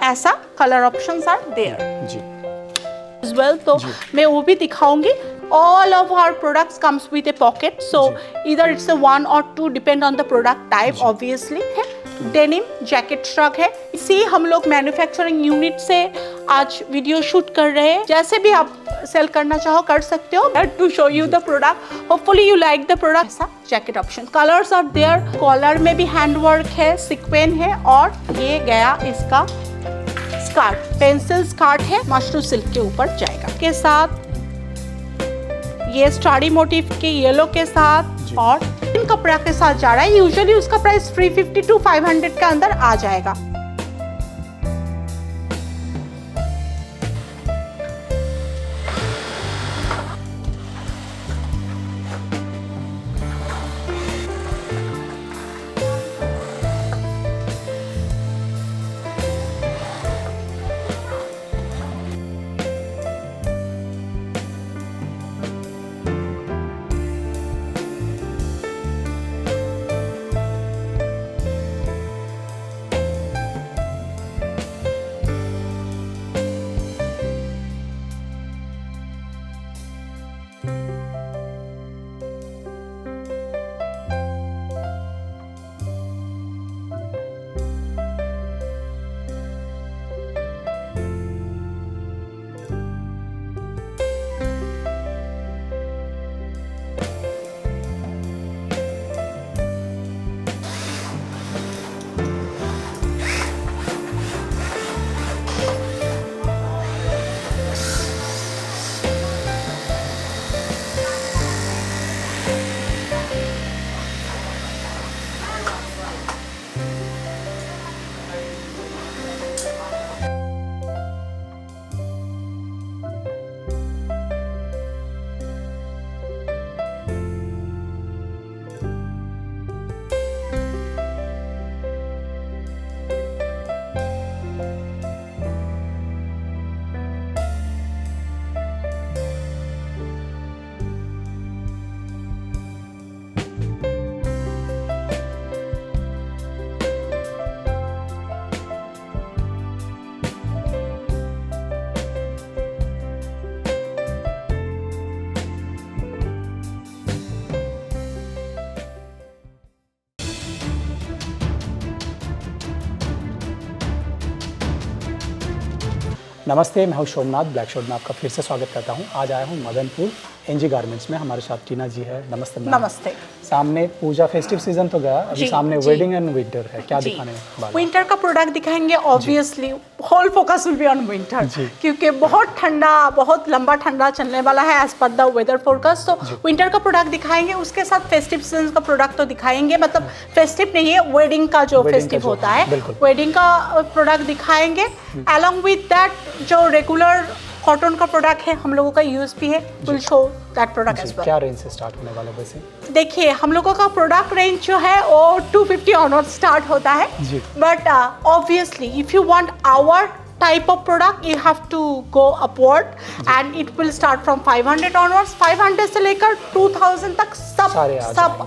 ऐसा colour options are there ji as well, तो मैं वो भी दिखाऊंगी. All of our products comes with a pocket, so either it's a 1 or 2 depend on the product type obviously. है denim jacket struck है. इसी हम लोग मैन्युफैक्चरिंग यूनिट से आज वीडियो शूट कर रहे हैं. जैसे भी आप सेल करना चाहो कर सकते हो. To show you the product, hopefully you like the product. ऐसा jacket option, colours are there. Collar में भी हैंड वर्क है, सीक्वेंस है और ये गया इसका स्कार्ट, पेंसिल स्कार्ट है, मशरू सिल्क के ऊपर जाएगा. के साथ ये स्टाडी मोटिव के येलो के साथ और इन कपड़ा के साथ जा रहा है. यूजुअली उसका प्राइस 350 to 500 के अंदर आ जाएगा. नमस्ते, मैं हूं सोमनाथ ब्लैक शॉट में आपका फिर से स्वागत करता हूं. आज आया हूं मदनपुर एनजी गारमेंट्स में. हमारे साथ टीना जी है. नमस्ते मैम. नमस्ते. सामने पूजा फेस्टिव सीजन तो गया, अभी सामने वेडिंग एंड विंटर है. क्या दिखाने वाले? विंटर का प्रोडक्ट दिखाएंगे. Obviously whole focus will be on winter क्योंकि बहुत ठंडा, बहुत लंबा ठंडा चलने वाला है एज पर द वेदर फोरकास्ट. तो विंटर का प्रोडक्ट दिखाएंगे, उसके साथ फेस्टिव सीजन का प्रोडक्ट तो दिखाएंगे. मतलब फेस्टिव नहीं है, वेडिंग का जो फेस्टिव होता है, वेडिंग का प्रोडक्ट दिखाएंगे. अलॉन्ग विद दैट जो रेगुलर कॉटन का प्रोडक्ट है हम लोगों का यूएसपी है, will show that product as well. क्या रेंज से स्टार्ट होने वाला है वैसे? देखिए हम लोगों का प्रोडक्ट रेंज जो है वो 250 ऑनवर्ड स्टार्ट होता है. But obviously if you want our type of product you have to go upward and it will start from 500 onwards. 500 से लेकर 2000 तक सब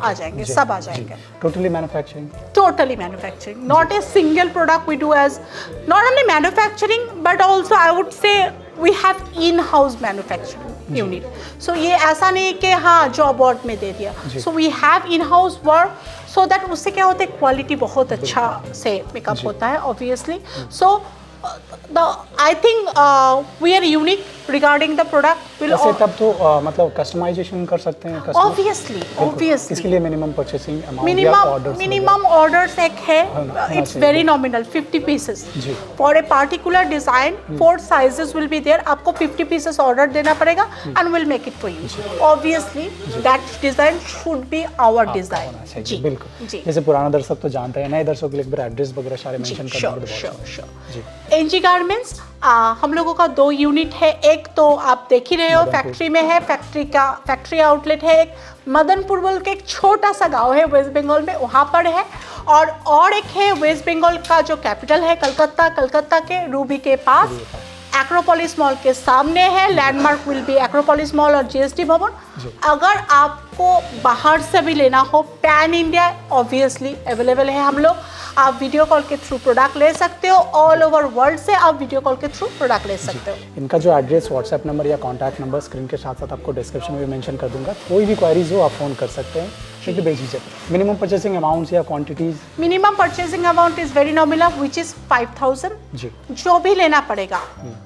आ जाएंगे. सब आ जाएंगे. Totally manufacturing. Totally manufacturing. Not a single product we do as not only manufacturing but also I would say we have in-house manufacturing unit. So ये ऐसा नहीं कि हाँ जॉब वर्क में दे दिया. So we have in-house work so that उससे क्या होता है, क्वालिटी बहुत अच्छा से मेकअप होता है obviously. So I think we are unique regarding the product. वैसे तब तो मतलब कस्टमाइजेशन कर सकते हैं. Obviously. इसके लिए मिनिमम परचेसिंग अमाउंट या ऑर्डर्स? मिनिमम ऑर्डर्स एक है, it's very nominal, 50 pieces for a particular design. 4 sizes will be there. आपको 50 पीसेस ऑर्डर देना पड़ेगा and will make it for you. Obviously that design should be our design. जी बिल्कुल. जैसे पुराना दर्शक तो जानते हैं, नए दर्शकों के लिए एक बार एड्रेस वगैरह सारे मेंशन कर दो. एनजी गारमेंट्स हम लोगों का 2 यूनिट है. एक तो आप देख ही रहे हो फैक्ट्री में है, फैक्ट्री आउटलेट है. एक मदनपुर बोल के एक छोटा सा गांव है वेस्ट बंगाल में, वहाँ पर है. और एक है वेस्ट बंगाल का जो कैपिटल है कलकत्ता के रूबी के पास. एक्रोपोलिस मॉल के सामने है। Landmark will be Acropolis mall और जीएसटी भवन। अगर आपको बाहर से भी लेना हो, पैन इंडिया ऑब्वियसली अवेलेबल है हम लोग। आप वीडियो कॉल के थ्रू प्रोडक्ट ले सकते हो, ऑल ओवर वर्ल्ड से आप वीडियो कॉल के थ्रू प्रोडक्ट ले सकते हो। इनका जो एड्रेस, व्हाट्सएप नंबर या कॉन्टैक्ट नंबर स्क्रीन के साथ साथ आपको डिस्क्रिप्शन में भी मेंशन कर दूंगा। कोई भी क्वारीज हो आप फ़ोन कर सकते हैं, क्योंकि बेझिझक। मिनिमम परचेसिंग अमाउंट्स या quantities? Minimum purchasing amount is very nominal which is 5000 जी। जो भी लेना पड़ेगा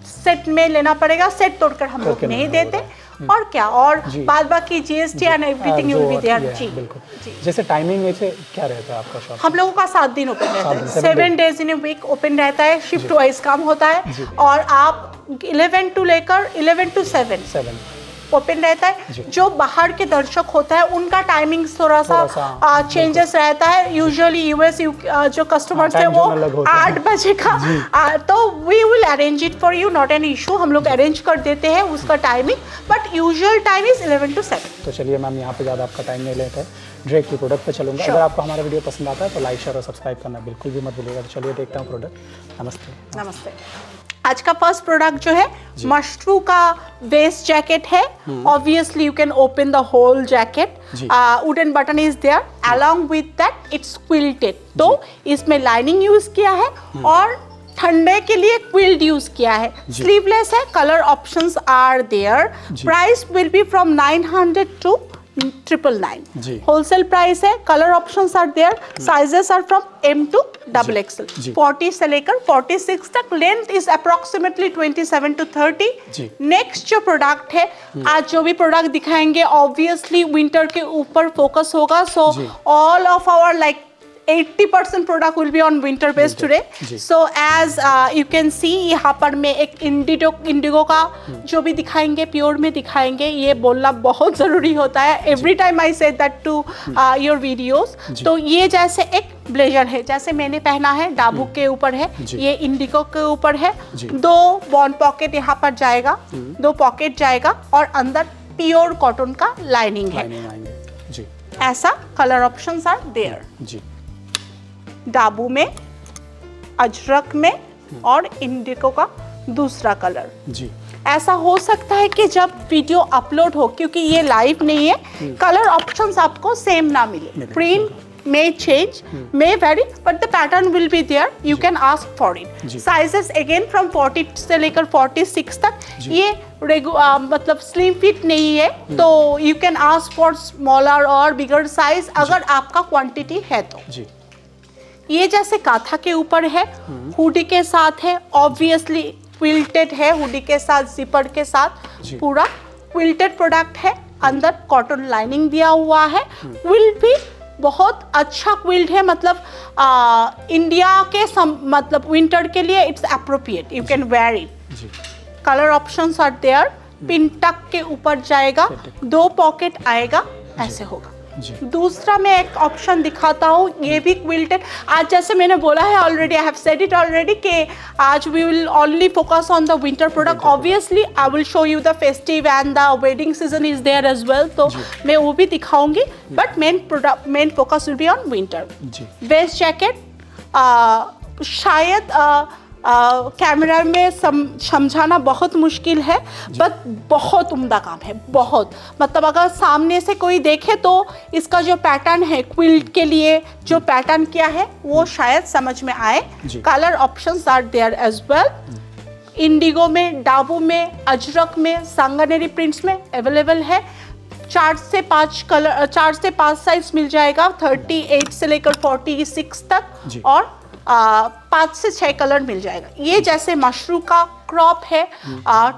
सेट में लेना पड़ेगा, सेट तोड़कर हम लोग नहीं देते। और क्या, और बाद बाकी GST and everything you will be there. जी बिल्कुल। जी। टाइमिंग में से क्या रहता है आपका शॉप? हम लोगों का 7 दिन ओपन रहता है, 7 days in a week open रहता है। शिफ्ट वाइज काम होता है और आप 11 to लेकर 11 to 7 ओपन रहता है। जो बाहर के दर्शक होता है उनका टाइमिंग थोड़ा सा चेंजेस रहता है। यूजुअली यूएस जो कस्टमर्स है वो 8 बजे का, तो we will arrange it for you, not an issue. हम लोग अरेंज कर देते हैं उसका timing, but usual time is 11 to 7। तो चलिए मैम, यहाँ पे ज़्यादा आपका टाइम नहीं लेते हैं, डायरेक्टली प्रोडक्ट पे चलूँगा। अगर आपको हमारा वीडियो पसंद आता है तो लाइक, शेयर और सब्सक्राइब करना बिल्कुल भी मत भूलिएगा। तो चलिए देखता हूँ प्रोडक्ट। नमस्ते। नमस्ते। आज का फर्स्ट प्रोडक्ट जो है मशरू का वेस्ट जैकेट है। Obviously you can open the whole jacket. Wooden button is there, along with that it's quilted. तो इसमें लाइनिंग यूज किया है और ठंडे के लिए क्विल्ट यूज किया है। स्लीवलेस है, colour options are there. Price will be from 900 to 999। Wholesale price है। Colour options are there. Sizes are from M to XXL, 40 से लेकर 46 तक। Length is approximately 27 to 30। Next जो प्रोडक्ट है, आज जो भी प्रोडक्ट दिखाएंगे ऑब्वियसली विंटर के ऊपर फोकस होगा। So all of our like 80% product will be on winter based today. So as you can see, यहाँ पर मैं एक इंडिगो का जो भी दिखाएंगे प्योर में दिखाएंगे। ये बोलना बहुत ज़रूरी होता है। Every time I say that to your videos. तो ये जैसे एक ब्लेजर है, जैसे मैंने पहना है, डाबू के ऊपर है, ये इंडिगो के ऊपर है। 2 बॉन्ड पॉकेट यहाँ पर जाएगा, 2 पॉकेट जाएगा और अंदर प्योर कॉटन का लाइनिंग है। ऐसा colour options are there. Dabu में, अजरक में और इंडिगो का दूसरा कलर। ऐसा हो सकता है कि जब वीडियो अपलोड हो, क्योंकि ये लाइव नहीं है, कलर ऑप्शंस आपको सेम ना मिले। Print may change, may vary, but the pattern will be there. You can ask for it. Sizes again from 40 से लेकर 46 तक। ये मतलब स्लिम फिट नहीं है, तो you can ask for smaller और bigger size अगर आपका क्वांटिटी है तो। ये जैसे काथा के ऊपर है, हुडी के साथ है, ऑब्वियसली क्विल्टेड है, हुडी के साथ, जिपर के साथ, पूरा क्विल्टेड प्रोडक्ट है। अंदर कॉटन लाइनिंग दिया हुआ है। क्विल्ट भी बहुत अच्छा क्विल्ट है, मतलब इंडिया के मतलब विंटर के लिए it's appropriate, you can wear it. Colour options are there. Pin tuck के ऊपर जाएगा, 2 पॉकेट आएगा, ऐसे होगा। दूसरा मैं एक ऑप्शन दिखाता हूँ, ये भी क्विल्टेड। आज जैसे मैंने बोला है already, I have said it already कि आज we will only focus on the winter product. Obviously I will show you the festive and the wedding season is there as well, तो मैं वो भी दिखाऊंगी, but main focus will be on winter. Waist jacket शायद camera में समझाना बहुत मुश्किल है, बट बहुत उम्दा काम है, बहुत। मतलब अगर सामने से कोई देखे तो इसका जो पैटर्न है, क्विल्ट के लिए जो पैटर्न किया है वो शायद समझ में आए। Colour options are there as well. Indigo में, डाबू में, अजरक में, सांगानेरी प्रिंट्स में अवेलेबल है। 4 से 5 साइज मिल जाएगा, 38 से लेकर 46 तक, और 5 से 6 कलर मिल जाएगा। ये जैसे मशरू का क्रॉप है,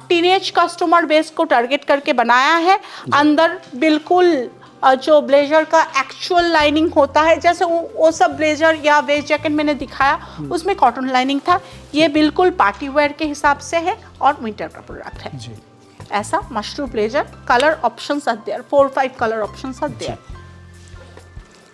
टीनेज कस्टमर बेस को टारगेट करके बनाया है। अंदर बिल्कुल जो ब्लेजर का एक्चुअल लाइनिंग होता है, जैसे वो सब ब्लेजर या वेस्ट जैकेट मैंने दिखाया उसमें कॉटन लाइनिंग था। ये बिल्कुल पार्टी वेयर के हिसाब से है और विंटर का प्रोडक्ट है। ऐसा mashru blazer. Colour options are there, 4-5 colour options are there.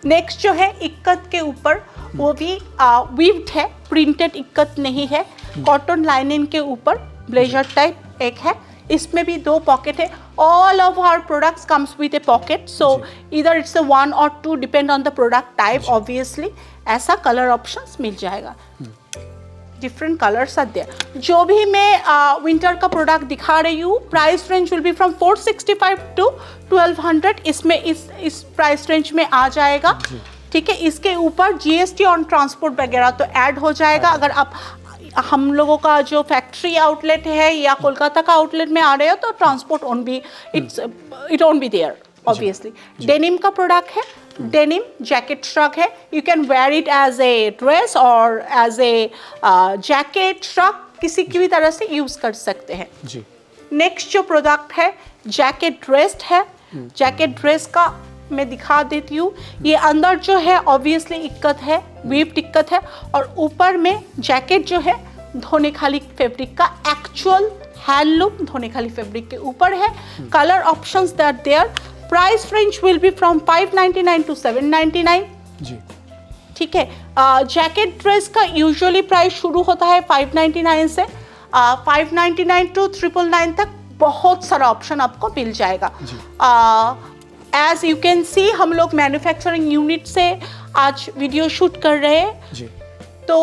Next जो है इक्कत के ऊपर, वो भी वीव्ड है, प्रिंटेड इक्कत नहीं है, कॉटन लाइनिंग के ऊपर ब्लेजर टाइप एक है। इसमें भी 2 पॉकेट है। All of our products comes with a pocket, so इधर it's 1 or 2 depend on the product type obviously. ऐसा कलर ऑप्शंस मिल जाएगा। Different colours are there. जो भी मैं विंटर का प्रोडक्ट दिखा रही हूँ, price range will be from 465 to 1200, इसमें इस प्राइस रेंज में आ जाएगा। ठीक है, इसके ऊपर जीएसटी ऑन ट्रांसपोर्ट वगैरह तो ऐड हो जाएगा। अगर आप हम लोगों का जो फैक्ट्री आउटलेट है या कोलकाता का आउटलेट में आ रहे हो तो ट्रांसपोर्ट ओन भी it own be there obviously. Denim का प्रोडक्ट है, डेनिम जैकेट श्रग है, you can wear it as a dress और एज ए जैकेट श्रग, किसी की भी तरह से यूज कर सकते हैं जी। नेक्स्ट जो प्रोडक्ट है जैकेट ड्रेस है। जैकेट ड्रेस का मैं दिखा देती हूँ। ये अंदर जो है ऑब्वियसली इक्कत है, वीव टिक्कत है, और ऊपर में जैकेट जो है धोने खाली फैब्रिक का एक्चुअल हैंडलूम धोने खाली फैब्रिक के ऊपर है। Colour options that there. Price range will be from 599 to 799 ji. ठीक है, जैकेट ड्रेस का यूजुअली प्राइस शुरू होता है 599 से 599 टू 999 तक बहुत सारा ऑप्शन आपको मिल जाएगा। एज यू कैन सी हम लोग मैन्युफैक्चरिंग यूनिट से आज वीडियो शूट कर रहे हैं जी। तो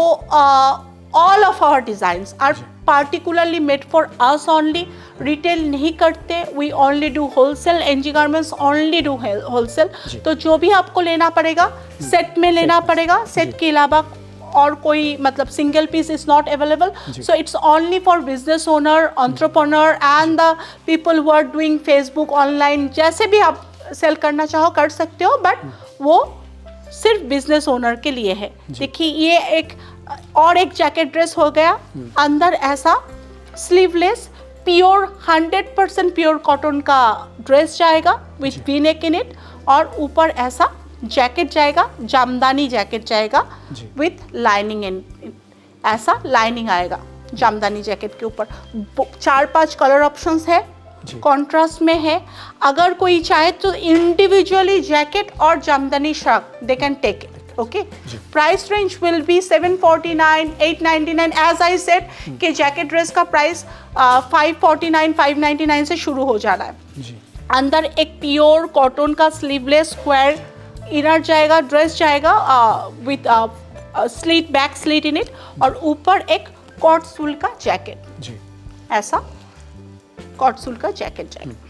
all of our designs are particularly made for us only. Retail नहीं करते, we only do wholesale, NG Garments only do wholesale। तो जो भी आपको लेना पड़ेगा सेट में लेना पड़ेगा, सेट के अलावा और कोई मतलब single piece is not available. So it's only for business owner, entrepreneur and the people who are doing Facebook online, जैसे भी आप सेल करना चाहो कर सकते हो, बट वो सिर्फ बिजनेस ओनर के लिए है। देखिए ये एक और एक जैकेट ड्रेस हो गया, अंदर ऐसा स्लीवलेस प्योर 100% प्योर कॉटन का ड्रेस जाएगा with V neck in it, और ऊपर ऐसा जैकेट जाएगा, जामदानी जैकेट जाएगा विथ लाइनिंग इन, ऐसा लाइनिंग आएगा जामदानी जैकेट के ऊपर। 4-5 कलर ऑप्शंस है, कॉन्ट्रास्ट में है। अगर कोई चाहे तो इंडिविजुअली जैकेट और jamdani shrug they can take it. Okay, price range will be 749, 899। As I said कि जैकेट ड्रेस का प्राइस 549, 599 से शुरू हो जाना है। अंदर एक प्योर कॉटन का स्लीवलेस स्क्वायर इनर जाएगा, ड्रेस जाएगा with slit, back slit in it, और ऊपर एक कॉट सूल का जैकेट, ऐसा कॉट सूल का जैकेट जाएगा।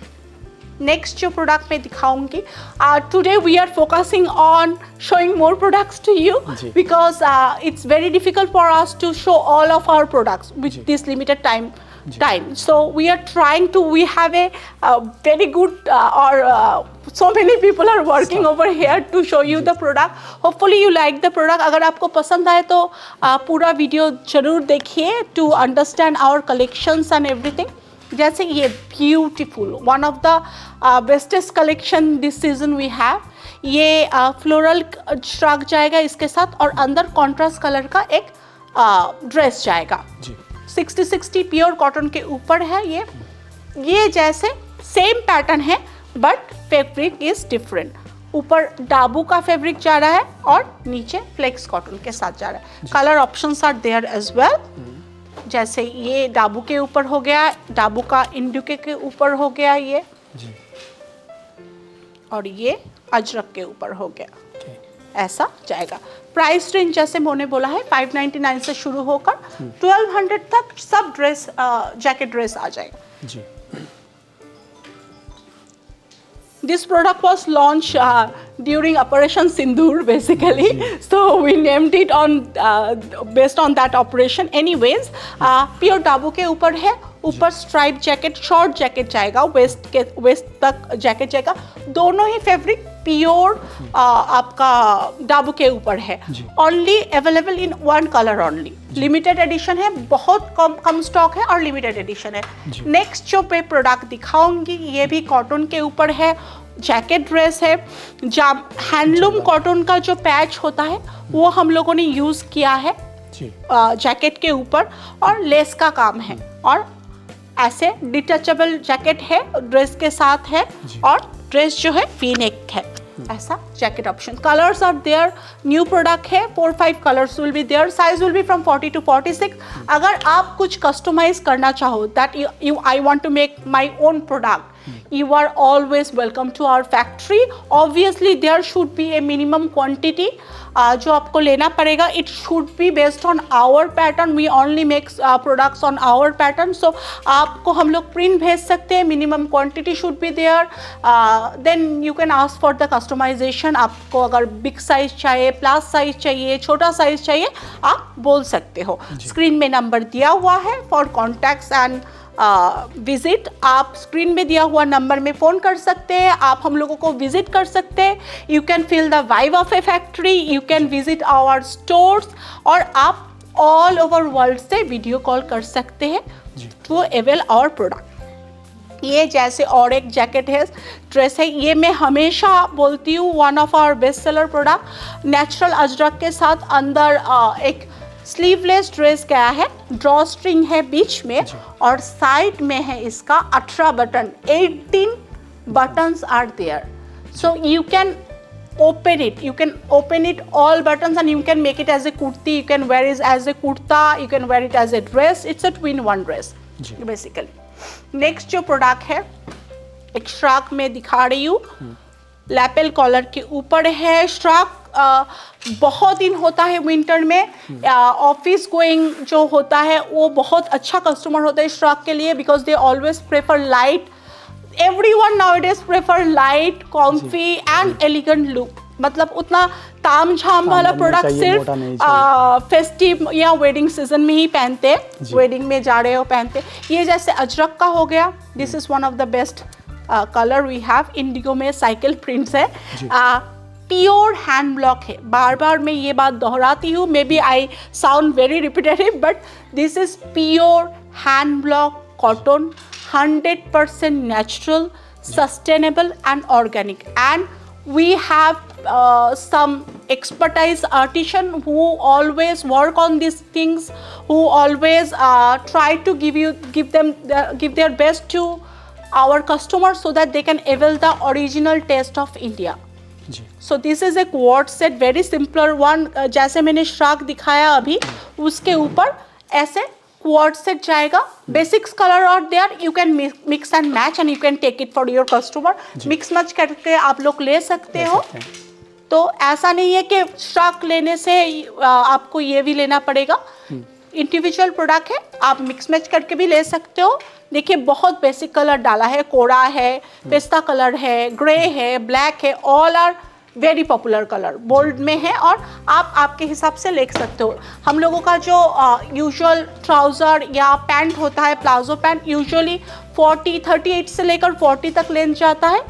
नेक्स्ट जो प्रोडक्ट मैं दिखाऊंगी, today we are focusing on showing more products to you because it's very difficult for us to show all of our products with this limited time. So we are trying to, we have a very good so many people are working over here to show you the product. Hopefully you like the product. अगर आपको पसंद आए तो पूरा video जरूर देखिए to understand our collections and everything. जैसे ये beautiful one of the bestest collection this season we have. ये फ्लोरल श्रग जाएगा इसके साथ, और अंदर कॉन्ट्रास्ट कलर का एक ड्रेस जाएगा 60-60 प्योर कॉटन के ऊपर है। ये जैसे सेम पैटर्न है बट फैब्रिक इज डिफरेंट। ऊपर डाबू का फैब्रिक जा रहा है और नीचे फ्लेक्स कॉटन के साथ जा रहा है। Colour options are there as well. जैसे ये डाबू के ऊपर हो गया, डाबू का इंडिके के ऊपर हो गया ये जी, और ये अजरक के ऊपर हो गया, ऐसा जाएगा। प्राइस रेंज जैसे मैंने बोला है 599 से शुरू होकर 1200 तक सब ड्रेस जैकेट ड्रेस आ जाएगा जी। This product was launched during Operation Sindoor basically, so we named it on based on that operation. Anyways, pure Dabu के ऊपर है, ऊपर स्ट्राइप जैकेट, शॉर्ट जैकेट जाएगा, वेस्ट तक जैकेट जाएगा। दोनों ही फैब्रिक प्योर आपका डाबू के ऊपर है। Only available in one colour only, limited edition है, बहुत कम स्टॉक है और लिमिटेड एडिशन है। नेक्स्ट जो पे प्रोडक्ट दिखाऊंगी ये भी कॉटन के ऊपर है, जैकेट ड्रेस है। हैंडलूम कॉटन का जो पैच होता है वो हम लोगों ने यूज़ किया है जैकेट के ऊपर, और लेस का काम है, और ऐसे डिटचेबल जैकेट है, ड्रेस के साथ है, और ड्रेस जो है वी नेक है, ऐसा jacket option. Colours are there, new product है, 4-5 colours will be there, size will be from 40 to 46। अगर आप कुछ कस्टमाइज करना चाहो that I want to make my own product, you are always welcome to our factory. Obviously there should be a minimum quantity जो आपको लेना पड़ेगा. It should be based on our pattern. We only make products on our pattern. So आपको हम लोग print भेज सकते हैं. Minimum quantity should be there. Then you can ask for the customization. आपको अगर big size चाहिए, plus size चाहिए, छोटा size चाहिए, आप बोल सकते हो. स्क्रीन में नंबर दिया हुआ है for contacts and विजिट. आप स्क्रीन में दिया हुआ नंबर में फ़ोन कर सकते हैं. आप हम लोगों को विजिट कर सकते हैं. You can feel the vibe of a factory. You can visit our stores. और आप ऑल ओवर वर्ल्ड से वीडियो कॉल कर सकते हैं टू अवेल आवर प्रोडक्ट. ये जैसे और एक जैकेट है, ड्रेस है, ये मैं हमेशा बोलती हूँ one of our best seller product. Natural ajrak के साथ अंदर एक स्लीवलेस ड्रेस गया है. ड्रॉ स्ट्रिंग है बीच में और साइड में है इसका 18 button. 18 buttons are there. So you can open it. You can open it all buttons and you can make it as a kurti. You can wear it as a kurta. You can wear it as a dress. It's a twin-one dress basically. Next जो product है एक श्राक में दिखा रही हूँ. Lapel collar के ऊपर है. श्राक बहुत दिन होता है विंटर में. ऑफिस गोइंग जो होता है वो बहुत अच्छा कस्टमर होता है श्राक के लिए because they always prefer light. Everyone nowadays prefer light, comfy and elegant look. मतलब उतना ताम झाम वाला प्रोडक्ट सिर्फ फेस्टिव या वेडिंग सीजन में ही पहनते हैं. वेडिंग में जा रहे हो पहनते. ये जैसे अजरक का हो गया. This is one of the best colour we have. Indigo में साइकिल प्रिंट्स है. प्योर हैंड ब्लॉक है. बार बार मैं ये बात दोहराती हूँ. Maybe I sound very repetitive but this is pure hand block cotton. 100% natural, sustainable and organic. And we have some expertise artisan who always work on these things, who always try to give their best to our customers so that they can avail the original taste of India. So this is a quad set, very simpler one. जैसे मैंने श्राक दिखाया अभी उसके ऊपर ऐसे quad set जाएगा. Basics color are there. You can mix and match and you can take it for your customer. Mix match करके आप लोग ले सकते हो. तो ऐसा नहीं है कि श्राक लेने से आपको ये भी लेना पड़ेगा. इंडिविजुअल प्रोडक्ट है. आप मिक्स मैच करके भी ले सकते हो. देखिए बहुत बेसिक कलर डाला है. कोड़ा है, पिस्ता कलर है, ग्रे है, ब्लैक है. All are very popular colour. Bold में है और आप आपके हिसाब से ले सकते हो. हम लोगों का जो यूजुअल ट्राउज़र या पैंट होता है, प्लाजो पैंट, यूजुअली 38 से लेकर 40 तक लेंथ जाता है.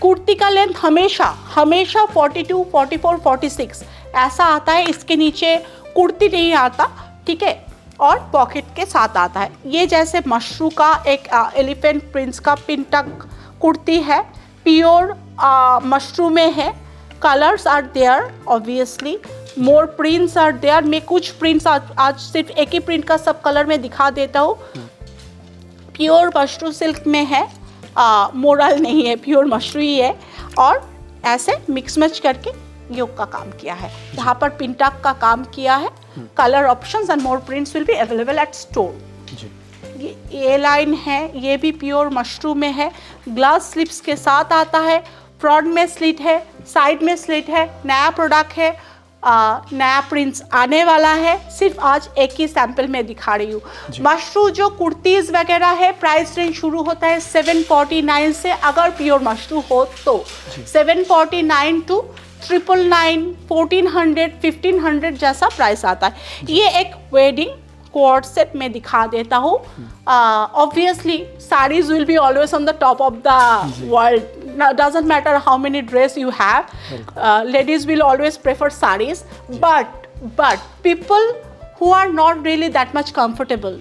कुर्ती का लेंथ हमेशा 42, 44, 46 ऐसा आता है. इसके नीचे कुर्ती नहीं आता. ठीक है. और पॉकेट के साथ आता है. ये जैसे मशरू का एक एलिफेंट प्रिंट्स का पिंटक कुर्ती है. प्योर मशरू में है. Colours are there obviously. More prints are there. मैं कुछ प्रिंट्स आज सिर्फ एक ही प्रिंट का सब कलर में दिखा देता हूँ. प्योर मशरू सिल्क में है. मोरल नहीं है, प्योर मशरू ही है. और ऐसे मिक्स मैच करके योग का काम किया है. यहाँ पर पिंटक का काम किया है. Colour options and more prints will be available at store. ये लाइन है. ये भी प्योर मशरू में है. ग्लास स्लिप्स के साथ आता है. फ्रंट में स्लिट है, साइड में स्लिट है. नया प्रोडक्ट है. नया प्रिंट्स आने वाला है. सिर्फ आज एक ही सैंपल में दिखा रही हूँ. मशरू जो कुर्तीज़ वगैरह है प्राइस रेंज शुरू होता है 749 से. अगर प्योर मशरू हो तो 749 टू 999, 1400, 1500 जैसा प्राइस आता है. ये एक वेडिंग कोड सेट में दिखा देता हूँ. Obviously saris will be always on the top of the world. Doesn't matter how many dress you have. Ladies will always prefer sarees. But people who are not really that much comfortable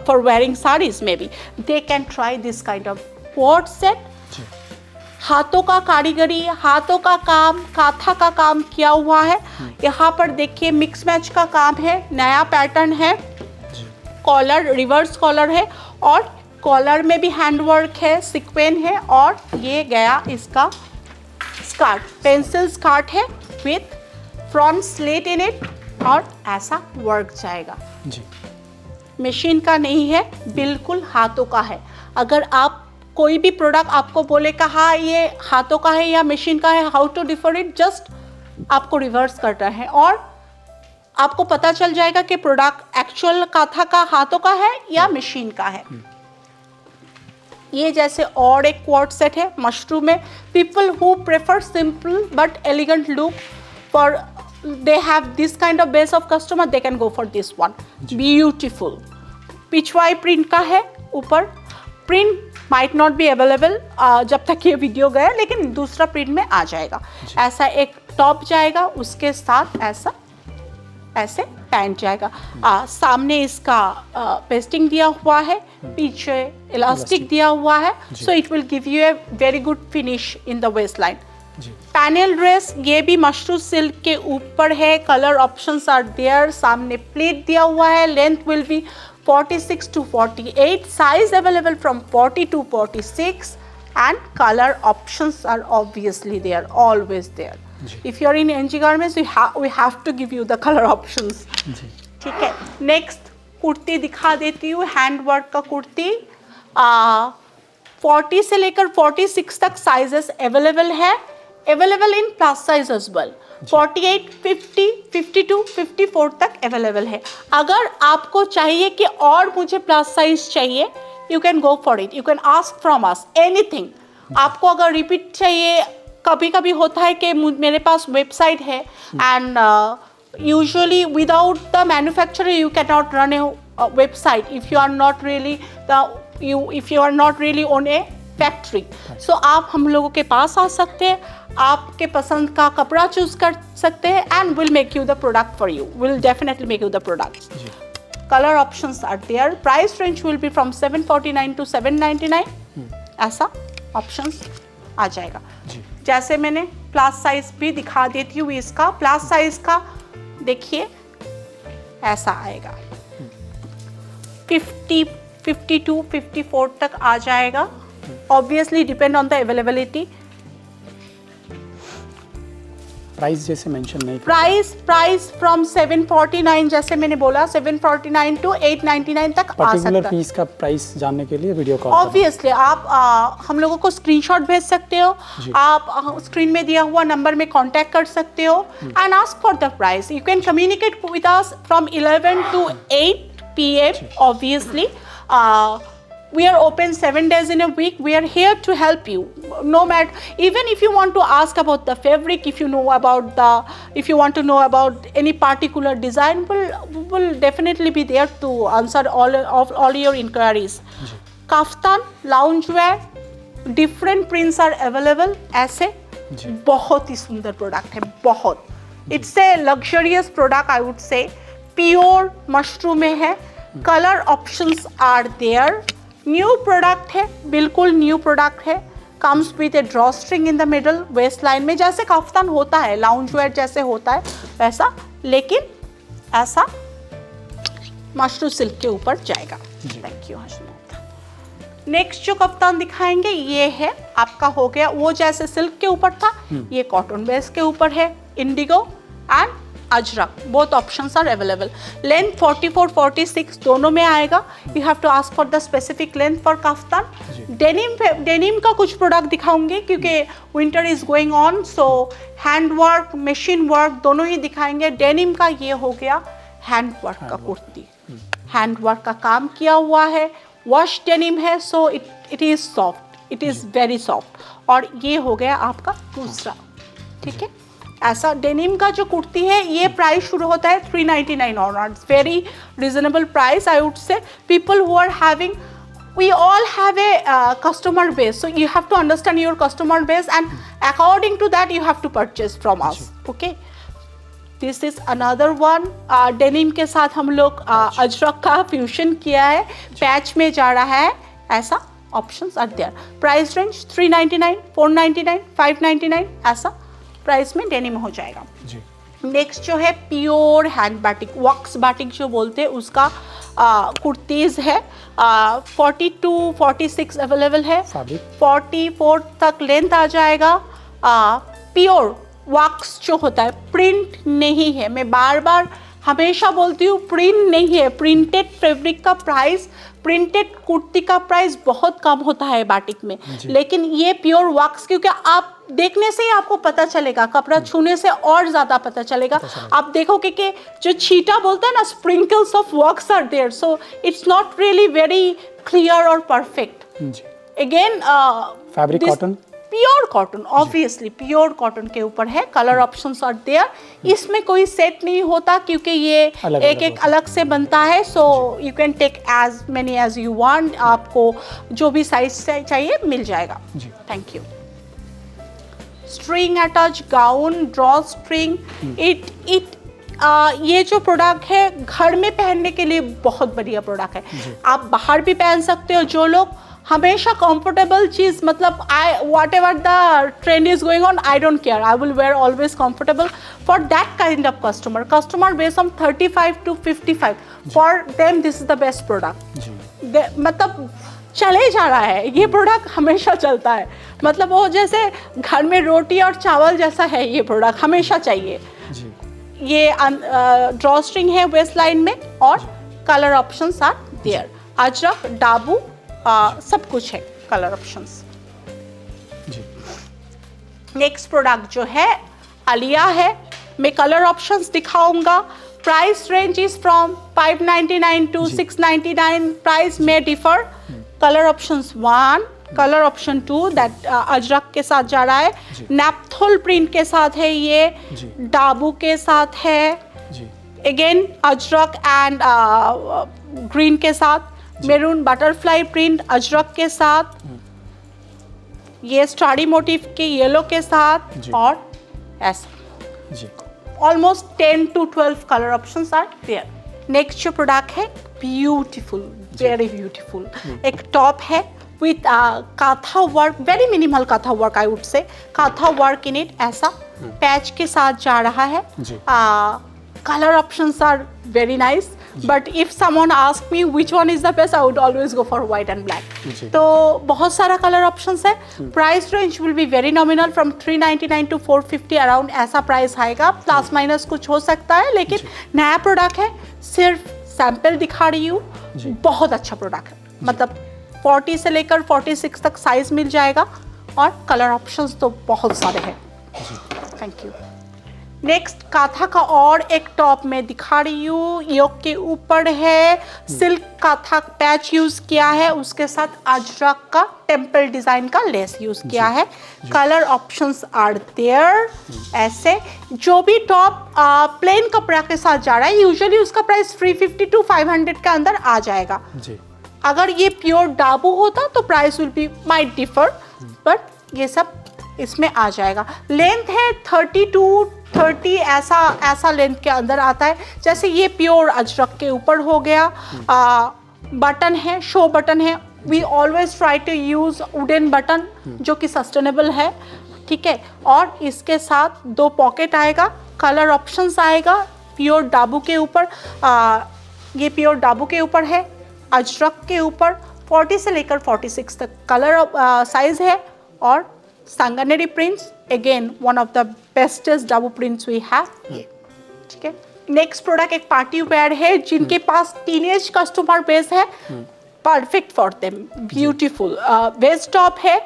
for wearing sarees, maybe they can try this kind of quad set. हाथों का कारीगरी, हाथों का काम, काथा का काम किया हुआ है. यहाँ पर देखिए मिक्स मैच का काम है. नया पैटर्न है. कॉलर रिवर्स कॉलर है और कॉलर में भी हैंडवर्क है, सिक्वेन है. और ये गया इसका स्कार्ट. पेंसिल स्कार्ट है with front slit in it. और ऐसा वर्क जाएगा. मशीन का नहीं है, बिल्कुल हाथों का है. अगर आप कोई भी प्रोडक्ट आपको बोले हाँ ये हाथों का है या मशीन का है, how to differ it, just आपको रिवर्स करना है और आपको पता चल जाएगा कि प्रोडक्ट एक्चुअल काथा का हाथों का है या मशीन का है। ये जैसे और एक क्वार्ट सेट है मशरूम में। People who prefer simple but elegant look for they have this kind of base of customer, they can go for this one. Beautiful pichwai print का है, ऊपर print might not be available जब तक ये video गया, लेकिन दूसरा प्रिंट में आ जाएगा। ऐसा एक टॉप जाएगा, उसके साथ ऐसा ऐसे पैंट जाएगा। सामने इसका पेस्टिंग दिया हुआ है, पीछे इलास्टिक दिया हुआ है, so it will give you a very good finish in the waist line. Panel dress, ये भी मशरूम सिल्क के ऊपर है, कलर ऑप्शंस आर देयर, सामने प्लेट दिया हुआ है, length will be 46 to 48, size available from 40 to 46 and color options are obviously there, always there. If you are in NG Garments, we have to give you the color options. ठीक है, next kurti दिखा देती हूँ, hand work का कुर्ती। 40 से लेकर 46 तक sizes available है, available in plus size as well. 48, 50, 52, 54 तक अवेलेबल है। अगर आपको चाहिए कि और मुझे प्लस साइज चाहिए, you can go for it, you can ask from us anything. आपको अगर रिपीट चाहिए, कभी कभी होता है कि मेरे पास वेबसाइट है and usually without the manufacturer you can not run a website if you are not really on a factory. So आप हम लोगों के पास आ सकते हैं, आपके पसंद का कपड़ा चूज कर सकते हैं and will make you the product for you, will definitely make you the product. Colour options are there, price range will be from 749 to 799, ऐसा ऑप्शंस आ जाएगा। जैसे मैंने प्लस साइज भी दिखा देती हूँ, इसका प्लस साइज का देखिए ऐसा आएगा, 50, 52, 54 तक आ जाएगा। Obviously depend on the availability. Price जैसे मेंशन नहीं, प्राइस फ्रॉम 749, जैसे मैंने बोला 749 to 899 तक आ सकता है। पर्टिकुलर पीस का प्राइस जानने के लिए वीडियो कॉल ऑब्वियसली आप हम लोगों को स्क्रीनशॉट भेज सकते हो, आप स्क्रीन में दिया हुआ नंबर में कांटेक्ट कर सकते हो and ask for the price. You can communicate with us from 11 to 8 PM obviously. We are open 7 days in a week. We are here to help you. No matter, even if you want to ask about the fabric, if you want to know about any particular design, we'll definitely be there to answer all your inquiries. Kaftan, loungewear, different prints are available. ऐसे बहुत ही सुंदर product है, बहुत। It's a luxurious product, I would say. Pure mushroom में है, colour options are there. New product है, बिल्कुल new product है। Comes with a drawstring in the middle, waist line में जैसे कफ्तान होता है, लाउंज वेयर जैसे होता है वैसा, लेकिन ऐसा मशरूम सिल्क के ऊपर जाएगा। Thank you Hashmat. नेक्स्ट जो कफ्तान दिखाएंगे ये है आपका, हो गया वो जैसे सिल्क के ऊपर था, ये कॉटन बेस के ऊपर है, indigo and ajrak, both options are available. Length 44, 46 दोनों में आएगा। You have to ask for the specific length for kaftan. Denim का कुछ प्रोडक्ट दिखाऊंगे क्योंकि winter is going on, so hand work, machine work दोनों ही दिखाएंगे। डेनिम का ये हो गया हैंड वर्क का कुर्ती, हैंड वर्क का काम किया हुआ है, वॉश डेनिम है, so it is soft, it is very soft. और ये हो गया आपका दूसरा, ठीक है। ऐसा डेनिम का जो कुर्ती है, ये प्राइस शुरू होता है 399 onwards, very reasonable price I would say. People who are having, we all have a customer base, so you have to understand your customer base and according to that you have to purchase from us. Okay, this is another one. denim के साथ हम लोग अजरक का fusion किया है, patch में जा रहा है, ऐसा options are there. Price range 399, 499, 599 ऐसा प्राइस में डेनिम हो जाएगा। नेक्स्ट जो है प्योर हैंड बाटिक, वॉक्स बाटिक जो बोलते हैं, उसका कुर्तीज़ है। 42, 46 अवेलेबल है, 44 तक लेंथ आ जाएगा। प्योर वॉक्स जो होता है, प्रिंट नहीं है, मैं बार बार हमेशा बोलती हूँ प्रिंट नहीं है, प्रिंटेड फैब्रिक का प्राइस, प्रिंटेड कुर्ती का प्राइस बहुत कम होता है बाटिक में, लेकिन ये प्योर वॉक्स, क्योंकि आप देखने से ही आपको पता चलेगा, कपड़ा छूने से और ज़्यादा पता चलेगा। आप देखोगे कि जो छीटा बोलता है ना, sprinkles of wax are there, so it's not really very clear और perfect. Again fabric cotton, pure cotton, obviously pure cotton के ऊपर है। कलर ऑप्शंस आर देयर, इसमें कोई सेट नहीं होता क्योंकि ये एक एक अलग से बनता है, so you can take as many as you want, आपको जो भी साइज चाहिए मिल जाएगा। Thank you. String attach gown, drawstring, ये जो प्रोडक्ट है घर में पहनने के लिए बहुत बढ़िया प्रोडक्ट है। आप बाहर भी पहन सकते हो। जो लोग हमेशा कंफर्टेबल चीज, मतलब what ever the trend is going on, I don't care, I will where always comfortable. For that kind of customer base on 35 to 55, for them this is the best product. मतलब चले जा रहा है ये product, हमेशा चलता है, मतलब वो जैसे घर में रोटी और चावल जैसा है ये प्रोडक्ट, हमेशा चाहिए। ये ड्रॉ स्ट्रिंग है वेस्ट लाइन में, और colour options are there, ajrak, dabu, सब कुछ है कलर ऑप्शंस। नेक्स्ट प्रोडक्ट जो है आलिया है, मैं कलर ऑप्शंस दिखाऊंगा। Price range is from 599 to 699, प्राइस में differ. Colour options 1, colour option 2 that Ajrak के साथ जा रहा है, नैप्थोल प्रिंट के साथ है, ये डाबू के साथ है, अगेन अजरक एंड ग्रीन के साथ, मेरून बटरफ्लाई प्रिंट अजरक के साथ, ये स्टारी मोटिव के येलो के साथ, और ऐसा almost 10 to 12 colour options are there. Next जो प्रोडक्ट है ब्यूटीफुल, वेरी ब्यूटीफुल, एक टॉप है with katha work, very minimal katha work, I would say katha work in it, ऐसा पैच के साथ जा रहा है। Colour options are very nice, but if someone ask me which one is the best, I would always go for white and black. तो बहुत सारा colour options है। Price range will be very nominal, from 399 to 450 around, ऐसा price आएगा, plus minus कुछ हो सकता है, लेकिन नया प्रोडक्ट है, सिर्फ सैंपल दिखा रही हूँ। बहुत अच्छा प्रोडक्ट है, मतलब 40 से लेकर 46 तक साइज मिल जाएगा, और कलर ऑप्शंस तो बहुत सारे हैं। Thank you. नेक्स्ट काथा का और एक टॉप में दिखा रही हूँ, योक के ऊपर है, सिल्क काथा पैच यूज किया है, उसके साथ अजरक का टेम्पल डिजाइन का लेस यूज किया है। Colour options are there. ऐसे जो भी टॉप प्लेन कपड़ा के साथ जा रहा है, यूजुअली उसका प्राइस 350 to 500 के अंदर आ जाएगा। अगर ये प्योर डाबू होता तो price will be might differ, but ये सब इसमें आ जाएगा। लेंथ है 30 to 30, ऐसा लेंथ के अंदर आता है। जैसे ये प्योर अजरक के ऊपर हो गया, बटन है, शो बटन है, we always try to use wooden button जो कि सस्टेनेबल है, ठीक है। और इसके साथ 2 पॉकेट आएगा, कलर ऑप्शंस आएगा प्योर डाबू के ऊपर, ये प्योर डाबू के ऊपर है, अजरक के ऊपर 40 से लेकर 46 तक कलर साइज है, और Sanganeri prints, again one of the bestest Dabu prints we have, ये ठीक है। नेक्स्ट प्रोडक्ट एक पार्टी वेयर है, जिनके पास टीनेज कस्टमर बेस है, perfect for them, beautiful west top है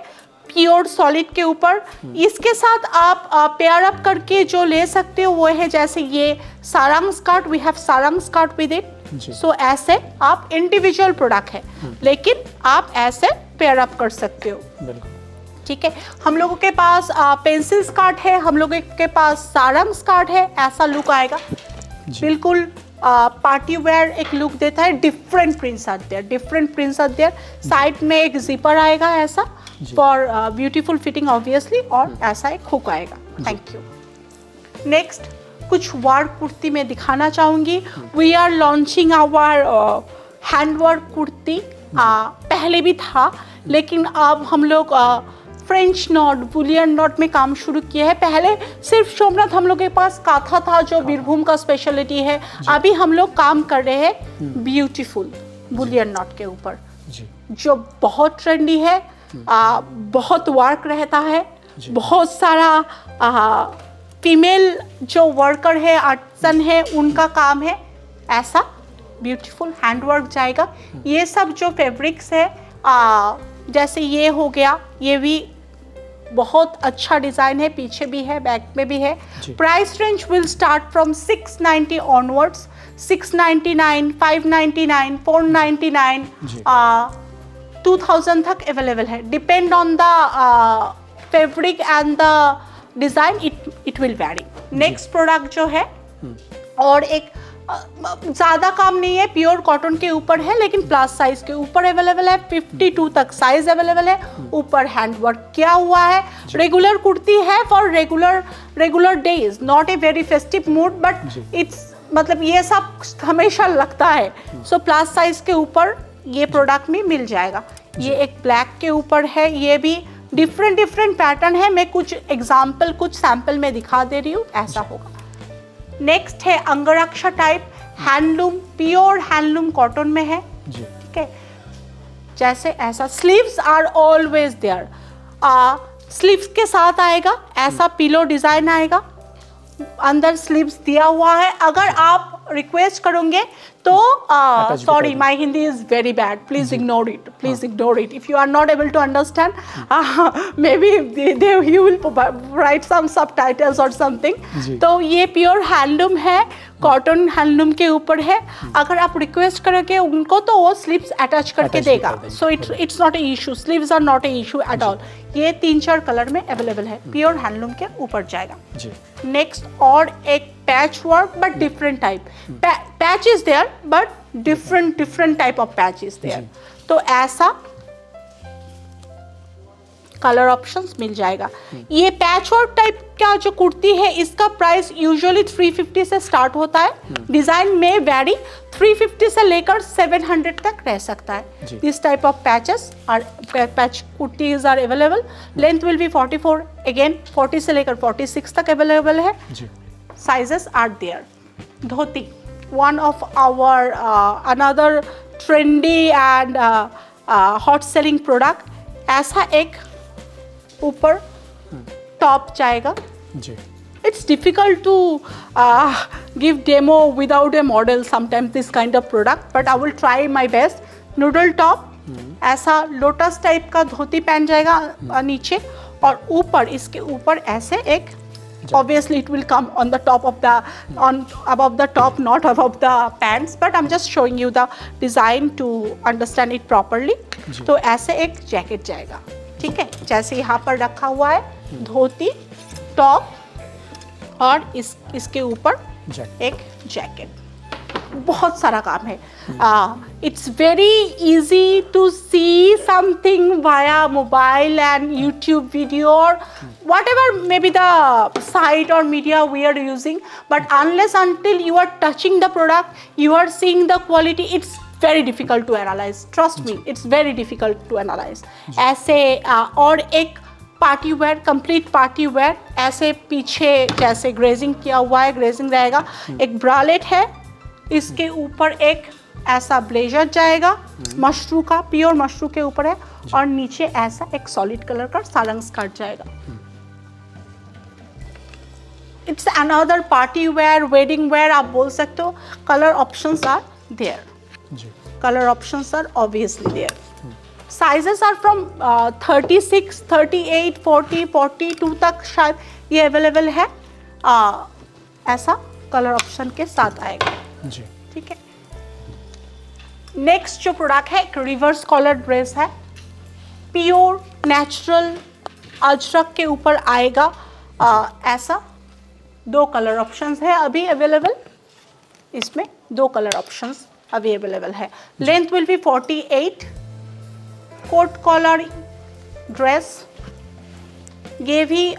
प्योर सॉलिड के ऊपर। इसके साथ आप पेयर अप करके जो ले सकते हो वो है, जैसे ये sarong skirt, we have sarong skirt with it, so ऐसे आप इंडिविजुअल प्रोडक्ट है, लेकिन आप ऐसे पेयर अप कर सकते हो, ठीक है। हम लोगों के पास पेंसिल स्कर्ट है, हम लोगों के पास सारंग स्कर्ट है, ऐसा लुक आएगा, बिल्कुल पार्टी वेयर एक लुक देता है। डिफरेंट प्रिंट्स आते हैं, डिफरेंट प्रिंट्स आते हैं। साइड में एक जिपर आएगा ऐसा फॉर ब्यूटीफुल फिटिंग ऑब्वियसली, और ऐसा एक हुक आएगा। Thank you. नेक्स्ट कुछ वर्क कुर्ती में दिखाना चाहूँगी। We are launching our handwork kurti, पहले भी था, लेकिन अब हम लोग फ्रेंच नॉट, बुलियन नॉट में काम शुरू किया है। पहले सिर्फ सोमनाथ हम लोग के पास काथा था, जो बीरभूम का स्पेशलिटी है। अभी हम लोग काम कर रहे हैं ब्यूटीफुल बुलियन नॉट के ऊपर, जो बहुत ट्रेंडी है, बहुत वर्क रहता है, बहुत सारा फीमेल जो वर्कर है, आर्टिसन है, उनका काम है। ऐसा ब्यूटीफुल हैंडवर्क जाएगा। ये सब जो फैब्रिक्स है जैसे ये हो गया, ये भी बहुत अच्छा डिज़ाइन है, पीछे भी है, बैक में भी है। Price range will start from 690 onwards, 699, 599, 499, 2000 तक अवेलेबल है। Depend on the fabric and the design, it will very. Next product जो है और एक ज़्यादा काम नहीं है, प्योर कॉटन के ऊपर है, लेकिन प्लस साइज के ऊपर अवेलेबल है। 52 तक साइज अवेलेबल है। ऊपर हैंडवर्क किया हुआ है। रेगुलर कुर्ती है for regular days, not a very festive mood, but it's मतलब ये सब हमेशा लगता है। सो प्लस साइज के ऊपर ये प्रोडक्ट में मिल जाएगा। ये एक ब्लैक के ऊपर है, ये भी डिफरेंट पैटर्न है। मैं कुछ एग्जाम्पल, कुछ सैंपल में दिखा दे रही हूँ, ऐसा होगा। नेक्स्ट है अंगरक्षा type, handloom, pure handloom cotton में है। ठीक है, जैसे ऐसा sleeves are always there. Sleeves के साथ आएगा, ऐसा पिलो डिजाइन आएगा, अंदर स्लीव्स दिया हुआ है। अगर आप रिक्वेस्ट करोगे तो sorry, my Hindi is very bad, please ignore it, please ignore it. If you are not able to understand, maybe you will write some subtitles और समथिंग। तो ये प्योर हैंडलूम है, कॉटन हैंडलूम के ऊपर है। अगर आप रिक्वेस्ट करोगे उनको तो वो स्लीव्स अटैच करके देगा। So it's not a issue, sleeves are not a issue at all. ये 3-4 कलर में अवेलेबल है, प्योर हैंडलूम के ऊपर जाएगा। नेक्स्ट और एक patch work but different type. Patch is there but different type of patch is there. तो ऐसा कलर ऑप्शंस मिल जाएगा। ये पैच वर्क टाइप का जो कुर्ती है, इसका प्राइस यूजुअली 350 से स्टार्ट होता है। डिजाइन में वेरी, 350 से लेकर 700 तक रह सकता है। This type of patches are patch kurtis are available. Length will be 44, again 40 से लेकर 46 तक अवेलेबल है। Sizes are there. Dhoti, one of our another trendy and hot selling product। ऐसा एक ऊपर टॉप जाएगा। It's difficult to give demo without a model sometimes this kind of product, but I will try my best। Noodle top, ऐसा lotus type का धोती पहन जाएगा नीचे, और ऊपर इसके ऊपर ऐसे एक, obviously it will come on the top of the above the top, not above the pants, but I'm just showing you the design to understand it properly। तो ऐसे एक जैकेट जाएगा। ठीक है, जैसे यहाँ पर रखा हुआ है धोती, टॉप, और इसके ऊपर एक जैकेट। बहुत सारा काम है। It's very easy to see something via mobile and YouTube video और whatever may be the site or media we are using, but unless until you are touching the product, you are seeing the quality, it's very difficult to analyze। Trust me, it's very difficult to analyze। ऐसे और एक party where, complete party wear, ऐसे पीछे जैसे grazing किया हुआ है, grazing रहेगा। एक ब्रालेट है, इसके ऊपर एक ऐसा ब्लेजर जाएगा, मशरू का, प्योर मशरू के ऊपर है, और नीचे ऐसा एक सॉलिड कलर का सारंग स्कर्ट जाएगा। It's another party wear, wedding wear आप बोल सकते हो। Colour options are there. Colour options are obviously there. Sizes are from 36, 38, 40, 42 तक शायद ये अवेलेबल है। ऐसा कलर ऑप्शन के साथ आएगा। ठीक है, नेक्स्ट जो प्रोडक्ट है एक रिवर्स कॉलर ड्रेस है, प्योर नेचुरल अजरक के ऊपर आएगा। ऐसा 2 कलर ऑप्शंस है अभी अवेलेबल, इसमें 2 कलर ऑप्शंस अभी अवेलेबल है। Length will be 48। Coat collar dress, ये भी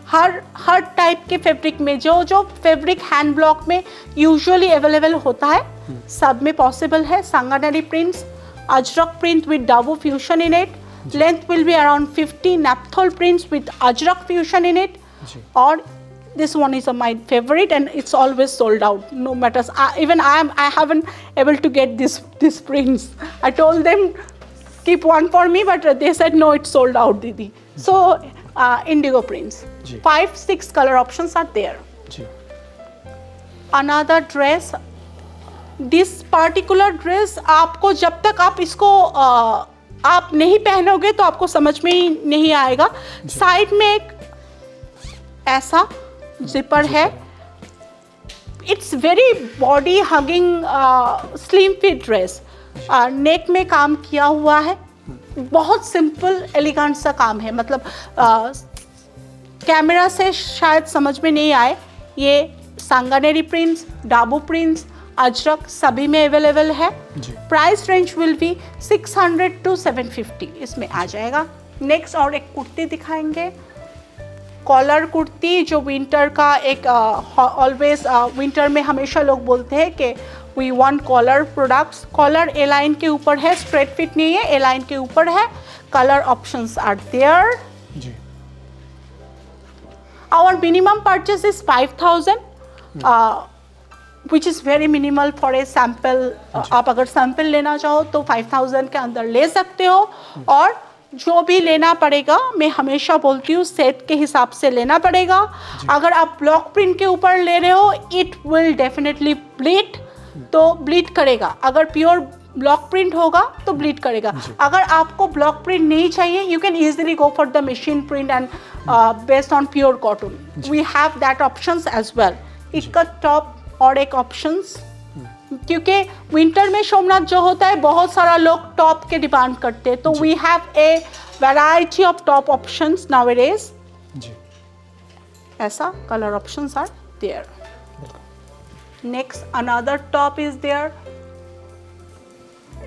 हर टाइप के फैब्रिक में, जो फैब्रिक हैंड ब्लॉक में यूजुअली अवेलेबल होता है, सब में पॉसिबल है। Sanganeri prints, Ajrak print with Dabu fusion in it. Length will be around 50। Naphthol prints with Ajrak fusion in it. और this one is my favorite and it's always sold out, no matters. Even I haven't able to get this prints. I told them keep one for me, but they said no, it's sold out, Didi. So indigo prints, जी। 5-6 colour options are there. जी. Another dress, this particular dress आपको जब तक आप इसको आप नहीं पहनोगे तो आपको समझ में ही नहीं आएगा. साइड में एक ऐसा जिपर है. It's very body hugging slim fit dress. Neck में काम किया हुआ है. बहुत सिंपल एलिगेंट सा काम है. मतलब कैमरा से शायद समझ में नहीं आए. ये सांगानेरी प्रिंट्स, डाबू प्रिंट्स, अजरक सभी में अवेलेबल है. Price range will B 600 to 750 इसमें आ जाएगा. नेक्स्ट और एक कुर्ती दिखाएंगे. कॉलर कुर्ती जो विंटर का एक ऑलवेज विंटर में हमेशा लोग बोलते हैं कि we want collar products. Collar A line के ऊपर है, स्ट्रेट फिट नहीं है, ए लाइन के ऊपर है. Colour options are there. Our minimum purchase is 5000 which is very minimal for a sample. आप अगर सैम्पल लेना चाहो तो 5000 के अंदर ले सकते हो. और जो भी लेना पड़ेगा, मैं हमेशा बोलती हूँ सेट के हिसाब से लेना पड़ेगा. अगर आप ब्लॉक प्रिंट के ऊपर ले रहे हो, इट विल डेफिनेटली ब्लीड, तो ब्लीड करेगा. अगर प्योर ब्लॉक प्रिंट होगा तो ब्लीड करेगा. अगर आपको ब्लॉक प्रिंट नहीं चाहिए, you can easily go for the machine print and based on pure cotton. We have that options as well. Ikat top और एक ऑप्शंस, क्योंकि विंटर में सोमनाथ जो होता है बहुत सारा लोग टॉप के डिमांड करते हैं. तो we have a variety of top options nowadays. ऐसा colour options are there. Next another top is there.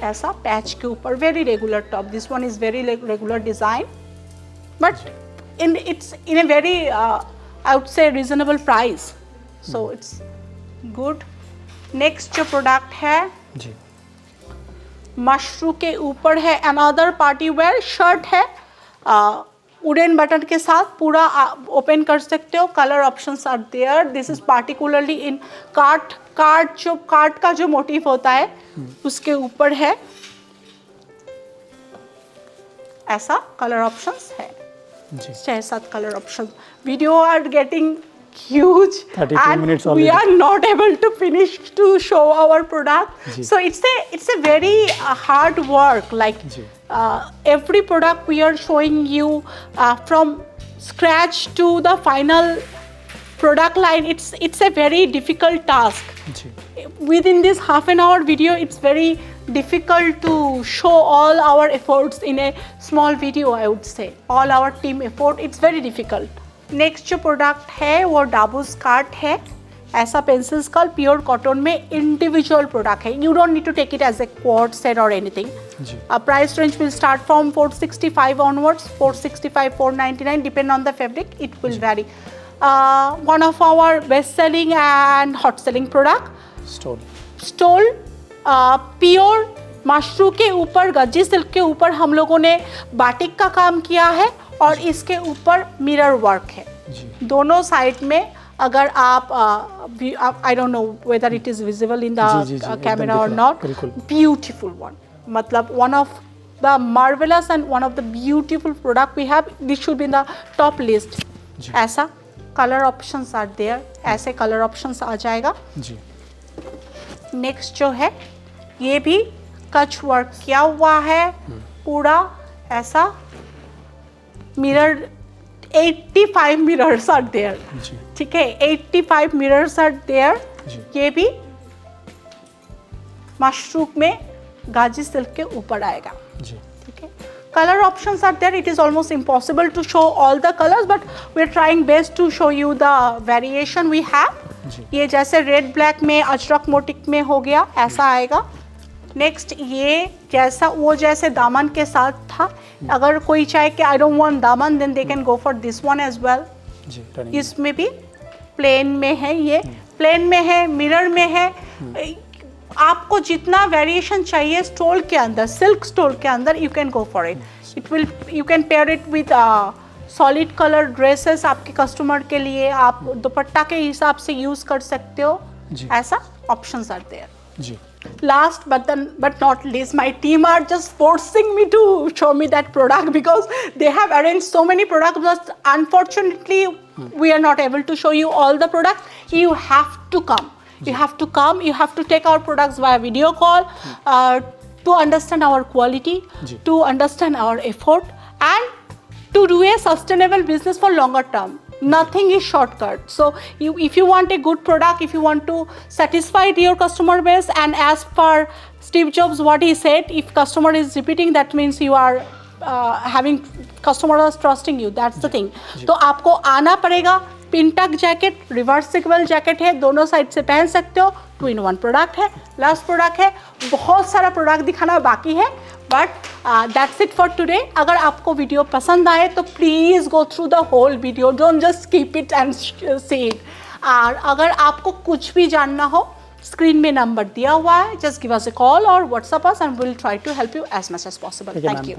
ऐसा पैच के ऊपर very regular top. This one is very regular design but it's in a very I would say reasonable price. So it's good. Next जो product है जी, मशरू के ऊपर है. अनदर पार्टी वेयर शर्ट है, वुडन बटन के साथ पूरा ओपन कर सकते हो. Colour options are there. This is particularly in कार्ट का जो मोटिव होता है उसके ऊपर है. ऐसा कलर ऑप्शंस है. 6-7 colour options. Video are getting huge 32 and minutes we already. are not able to finish to show our product. So it's a very hard work. Like every product we are showing you from scratch to the final product line. It's a very difficult task. Within this half an hour video, it's very difficult to show all our efforts in a small video. I would say all our team effort. It's very difficult. Next जो product है वो Dabu skirt है. ऐसा pencil skirt pure cotton में individual product है. You don't need to take it as a quad set और anything. Price range will start from 465 onwards. 465, 499 depend on the fabric. It will vary. One of our best selling and hot selling product stole pure mashru के ऊपर, Gajji silk के ऊपर हम लोगों ने batik का काम किया है और इसके ऊपर मिरर वर्क है दोनों साइड में. अगर आप I don't know whether it is visible in the camera और नॉट. ब्यूटीफुल वन, मतलब one of the marvellous and one of the beautiful product we have. This should be in the top list. ऐसा colour options are there. ऐसे colour options आ जाएगा. Next जो है ये भी कच वर्क किया हुआ है पूरा. ऐसा मिरर 85 मिरर्स आर देयर. ठीक है, 85 मिरर्स आर देयर. ये भी मशरू में गाजी सिल्क के ऊपर आएगा. ठीक है, colour options are there. It is almost impossible to show all the colours but we are trying best to show you the variation we have. ये जैसे रेड ब्लैक में अजरक मोटिक में हो गया ऐसा आएगा. नेक्स्ट ये जैसा वो जैसे दामन के साथ था. अगर कोई चाहे कि आई डोंट वांट दामन then they can go for this one as well. इसमें भी प्लेन में है. ये प्लेन में है, मिरर में है. आपको जितना वेरिएशन चाहिए स्टोल के अंदर, सिल्क स्टोल के अंदर, you can go for it. It will you can pair it with solid colour dresses. आपके कस्टमर के लिए आप दुपट्टा के हिसाब से यूज कर सकते हो. ऐसा options are there. Last but not least, my team are just forcing me to show me that product because they have arranged so many products, but unfortunately we are not able to show you all the products. You have to come. You have to come. You have to take our products via video call to understand our quality, to understand our effort, and to do a sustainable business for longer term. Nothing is shortcut. So if you want a good product, if you want to satisfy your customer base, and as per Steve Jobs, what he said, if customer is repeating, that means you are having customers trusting you. That's the thing. तो आपको आना पड़ेगा. पिनटक jacket reversible jacket है, दोनों side से पहन सकते हो. 2-in-1 प्रोडक्ट है, लास्ट प्रोडक्ट है. बहुत सारा प्रोडक्ट दिखाना बाकी है, but that's it for today. अगर आपको वीडियो पसंद आए तो please go through the whole video, don't just skip it and see it. और अगर आपको कुछ भी जानना हो, स्क्रीन में नंबर दिया हुआ है, just give us a call और WhatsApp us and we will try to help you as much as possible. Thank you.